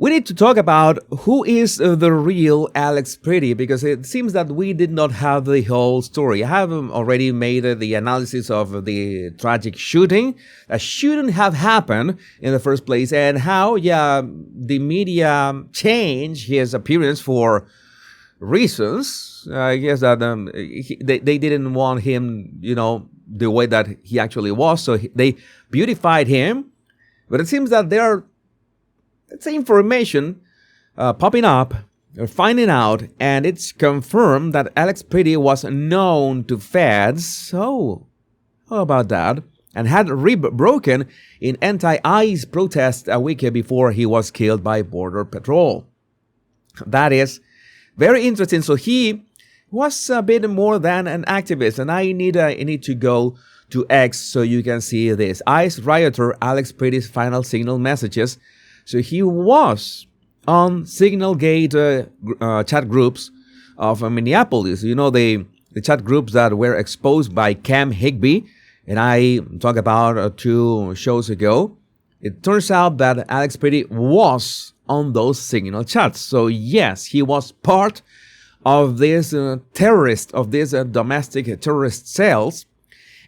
We need to talk about who is the real Alex Pretti, because it seems that we did not have the whole story. I have already made the analysis of the tragic shooting that shouldn't have happened in the first place, and how, the media changed his appearance for reasons. I guess that they didn't want him, the way that he actually was, so they beautified him. But it seems that there are, let's say, information popping up, or finding out, and it's confirmed that Alex Pretti was known to feds. So, how about that? And had rib broken in anti-ICE protests a week before he was killed by Border Patrol. That is very interesting. So he was a bit more than an activist, and I need to go to X so you can see this. ICE rioter Alex Pretti's final signal messages. So he was on Signal Gate chat groups of Minneapolis. The chat groups that were exposed by Cam Higby, and I talked about 2 shows ago. It turns out that Alex Pretti was on those Signal chats. So yes, he was part of this domestic terrorist cells.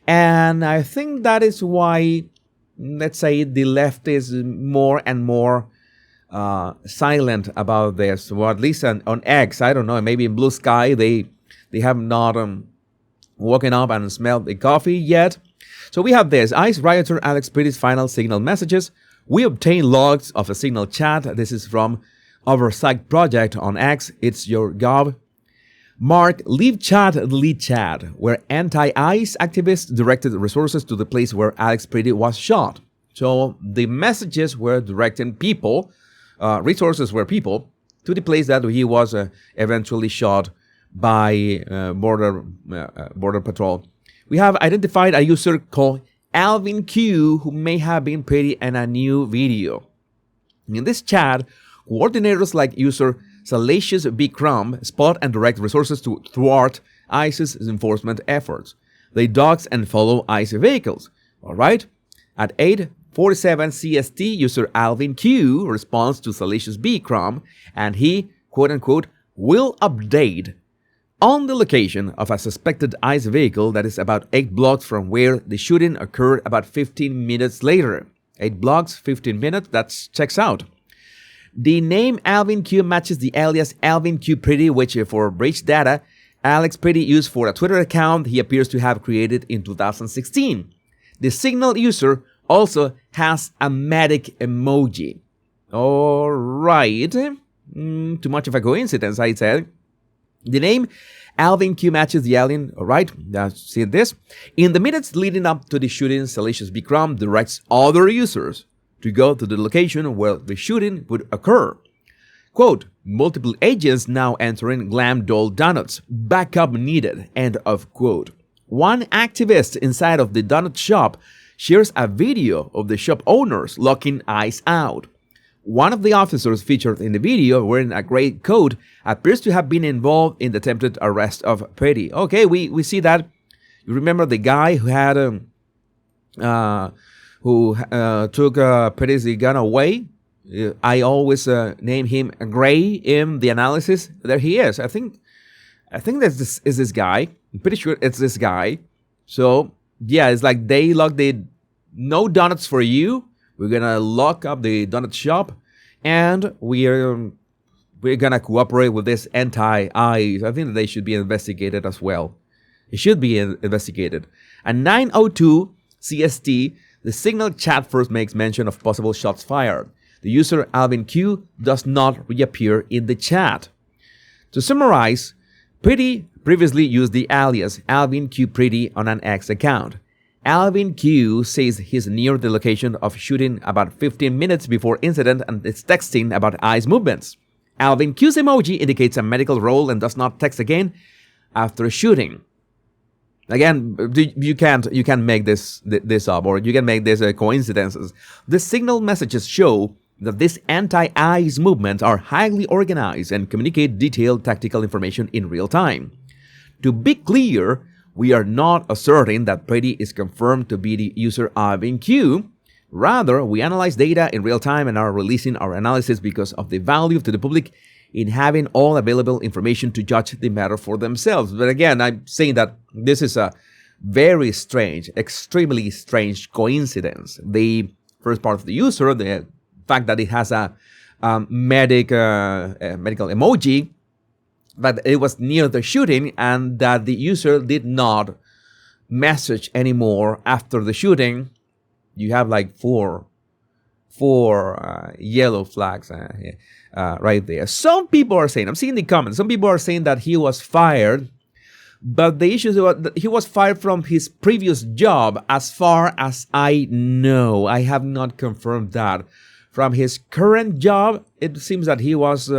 And I think that is why, let's say, the left is more and more silent about this, or at least on X. I don't know, maybe in Blue Sky they have not woken up and smelled the coffee yet. So we have this: ICE rioter Alex Pretti's final Signal messages. We obtained logs of a Signal chat. This is from Oversight Project on X. It's your gov. Mark, leave chat, delete chat, where anti-ICE activists directed resources to the place where Alex Pretti was shot. So the messages were directing people, resources were people, to the place that he was eventually shot by Border Patrol. We have identified a user called Alvin Q, who may have been Pretti in a new video. In this chat, coordinators like user Salacious B. Crumb spot and direct resources to thwart ICE's enforcement efforts. They dox and follow ICE vehicles. Alright? At 8:47 CST, user Alvin Q responds to Salacious B. Crumb, and he, quote-unquote, will update on the location of a suspected ICE vehicle that is about 8 blocks from where the shooting occurred about 15 minutes later. 8 blocks, 15 minutes, that checks out. The name Alvin Q matches the alias Alvin Q Pretti, which for breach data, Alex Pretti used for a Twitter account he appears to have created in 2016. The Signal user also has a medic emoji. Alright. Too much of a coincidence, I said. The name Alvin Q matches the alien. Alright, see this? In the minutes leading up to the shooting, Salacious B. Crumb directs other users to go to the location where the shooting would occur. Quote, multiple agents now entering Glam Doll Donuts. Backup needed. End of quote. One activist inside of the donut shop shares a video of the shop owners locking ICE out. One of the officers featured in the video, wearing a gray coat, appears to have been involved in the attempted arrest of Pretti. Okay, we see that. You remember the guy who had took Pretti's gun away? I always name him Gray in the analysis. There he is. I think that is this guy. I'm pretty sure it's this guy. So yeah, it's like they locked the no donuts for you. We're gonna lock up the donut shop, and we're gonna cooperate with this anti-ICE. I think that they should be investigated as well. It should be investigated. At 9:02 CST, the Signal chat first makes mention of possible shots fired. The user Alvin Q does not reappear in the chat. To summarize, Pretti previously used the alias Alvin Q Pretti on an X account. Alvin Q says he's near the location of shooting about 15 minutes before incident and is texting about ICE movements. Alvin Q's emoji indicates a medical role and does not text again after shooting. Again, you can't make this up, or you can make this coincidences. The Signal messages show that these anti-ICE movements are highly organized and communicate detailed tactical information in real time. To be clear, we are not asserting that Pretti is confirmed to be the user Alvin Q. Rather, we analyze data in real time and are releasing our analysis because of the value to the public in having all available information to judge the matter for themselves. But again, I'm saying that this is a very strange, extremely strange coincidence. The first part of the user, the fact that it has a medical emoji, but it was near the shooting, and that the user did not message anymore after the shooting. You have like four yellow flags right there. Some people are saying, I'm seeing the comments, some people are saying that he was fired, but the issue is that he was fired from his previous job. As far as I know, I have not confirmed that. From his current job, it seems that he was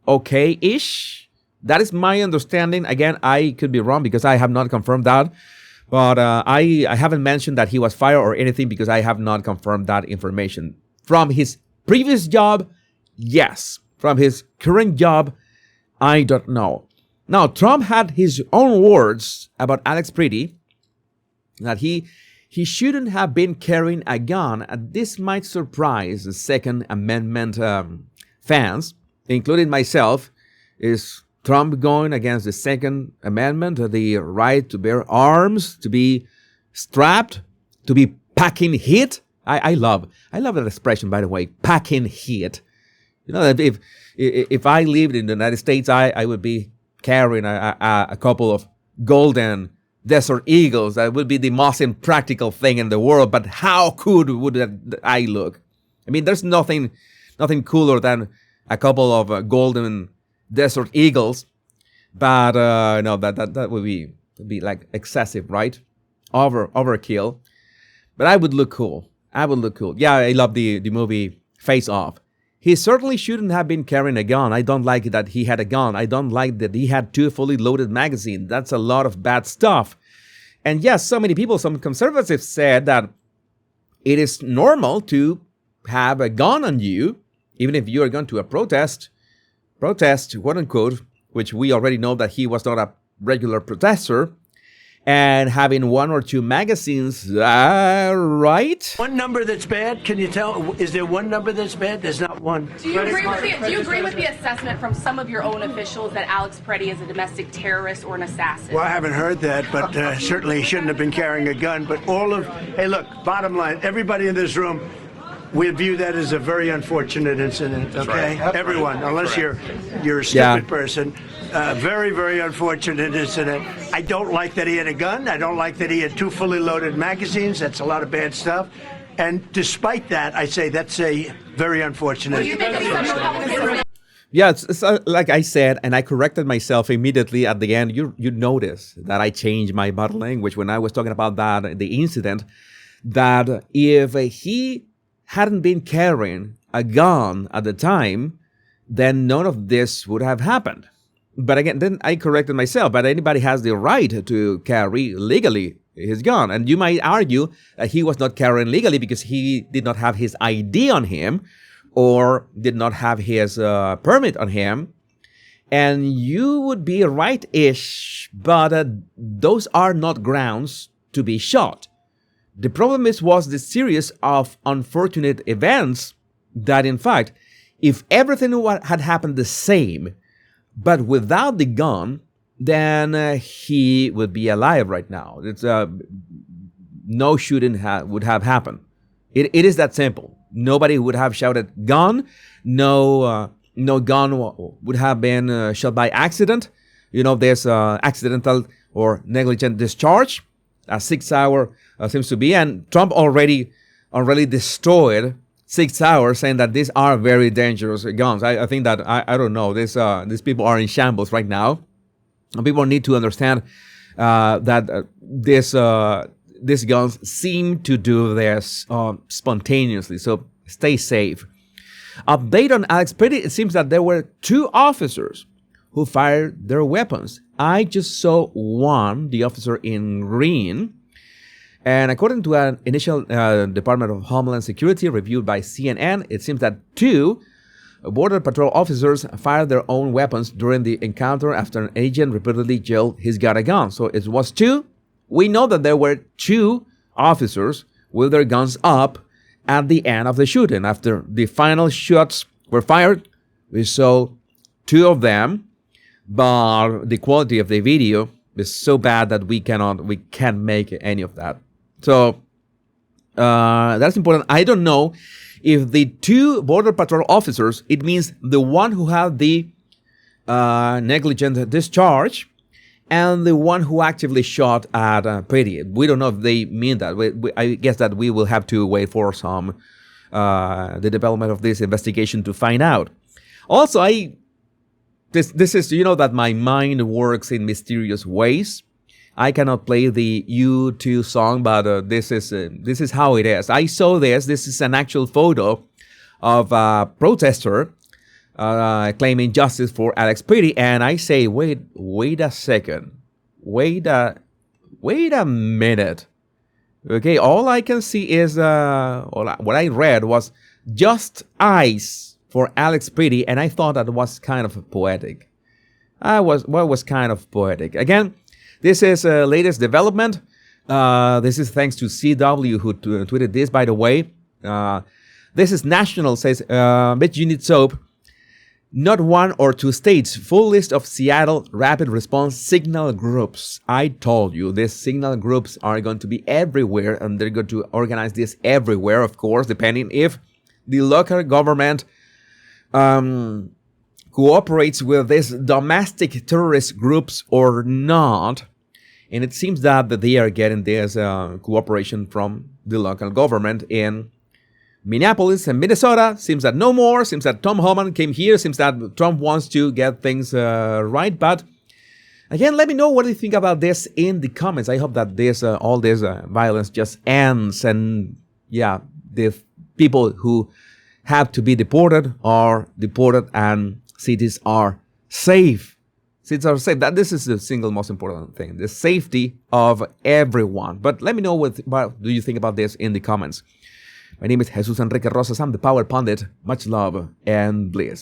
okay-ish. That is my understanding. Again, I could be wrong because I have not confirmed that. But I haven't mentioned that he was fired or anything because I have not confirmed that information. From his previous job, yes. From his current job, I don't know. Now, Trump had his own words about Alex Pretti, that he shouldn't have been carrying a gun. And this might surprise the Second Amendment fans, including myself. Is Trump going against the Second Amendment, the right to bear arms, to be strapped, to be packing heat? I love that expression, by the way, packing heat. You know, that if I lived in the United States, I would be carrying a couple of golden Desert Eagles. That would be the most impractical thing in the world. But how cool would I look? I mean, there's nothing cooler than a couple of golden Desert Eagles. But no, that would be like excessive, right? Overkill. But I would look cool. Yeah, I love the movie Face Off. He certainly shouldn't have been carrying a gun. I don't like that he had a gun. I don't like that he had 2 fully loaded magazines. That's a lot of bad stuff. And yes, so many people, some conservatives said that it is normal to have a gun on you, even if you are going to a protest, quote unquote, which we already know that he was not a regular protester, and having 1 or 2 magazines, right? One number that's bad? Can you tell? Is there one number that's bad? There's not one. Do you agree with the assessment from some of your own officials that Alex Pretti is a domestic terrorist or an assassin? Well, I haven't heard that, but certainly he shouldn't have been carrying a gun. But hey, look, bottom line, everybody in this room, we view that as a very unfortunate incident, okay? Right. Everyone, unless you're a stupid person. Very, very unfortunate incident. I don't like that he had a gun. I don't like that he had 2 fully loaded magazines. That's a lot of bad stuff. And despite that, I say that's a very unfortunate. Yeah, it's like I said, and I corrected myself immediately at the end. You notice that I changed my body language when I was talking about the incident, that if he hadn't been carrying a gun at the time, then none of this would have happened. But again, then I corrected myself. But anybody has the right to carry legally his gun. And you might argue that he was not carrying legally because he did not have his ID on him or did not have his permit on him. And you would be right-ish, but those are not grounds to be shot. The problem was the series of unfortunate events that, in fact, if everything had happened the same, but without the gun, then he would be alive right now. It's no shooting would have happened. It is that simple. Nobody would have shouted gun. No gun would have been shot by accident. You know, there's accidental or negligent discharge. 6 hour seems to be, and Trump already destroyed 6 hours, saying that these are very dangerous guns. I think that I don't know. These people are in shambles right now. And people need to understand that these guns seem to do this spontaneously. So stay safe. Update on Alex Pretti. It seems that there were 2 officers who fired their weapons. I just saw one, the officer in green. And according to an initial Department of Homeland Security reviewed by CNN, it seems that 2 Border Patrol officers fired their own weapons during the encounter after an agent reportedly yelled, "He's got a gun." So it was 2. We know that there were 2 officers with their guns up at the end of the shooting. After the final shots were fired, we saw 2 of them, but the quality of the video is so bad that we can't make any of that. So that's important. I don't know if the 2 Border Patrol officers, it means the one who had the negligent discharge and the one who actively shot at Pretti. We don't know if they mean that. I guess that we will have to wait for some the development of this investigation to find out. Also, this is, you know, that my mind works in mysterious ways. I cannot play the U2 song, but this is how it is. I saw this. This is an actual photo of a protester claiming justice for Alex Pretti, and I say, wait a second, wait a minute. Okay, all I can see is what I read was just eyes for Alex Pretti, and I thought that was kind of poetic. Was kind of poetic. Again, this is latest development. This is thanks to CW who tweeted this, by the way. This is National, says, bet you need soap. Not 1 or 2 states. Full list of Seattle rapid response signal groups. I told you, these signal groups are going to be everywhere, and they're going to organize this everywhere, of course, depending if the local government cooperates with these domestic terrorist groups or not. And it seems that they are getting this cooperation from the local government in Minneapolis and Minnesota. Seems that no more. Seems that Tom Homan came here. Seems that Trump wants to get things right. But again, let me know what you think about this in the comments. I hope that this all this violence just ends, and yeah, the people who have to be deported are deported, and cities are safe. Cities are safe. This is the single most important thing: the safety of everyone. But let me know what do you think about this in the comments. My name is Jesus Enrique Rosas. I'm the Power Pundit. Much love and bliss.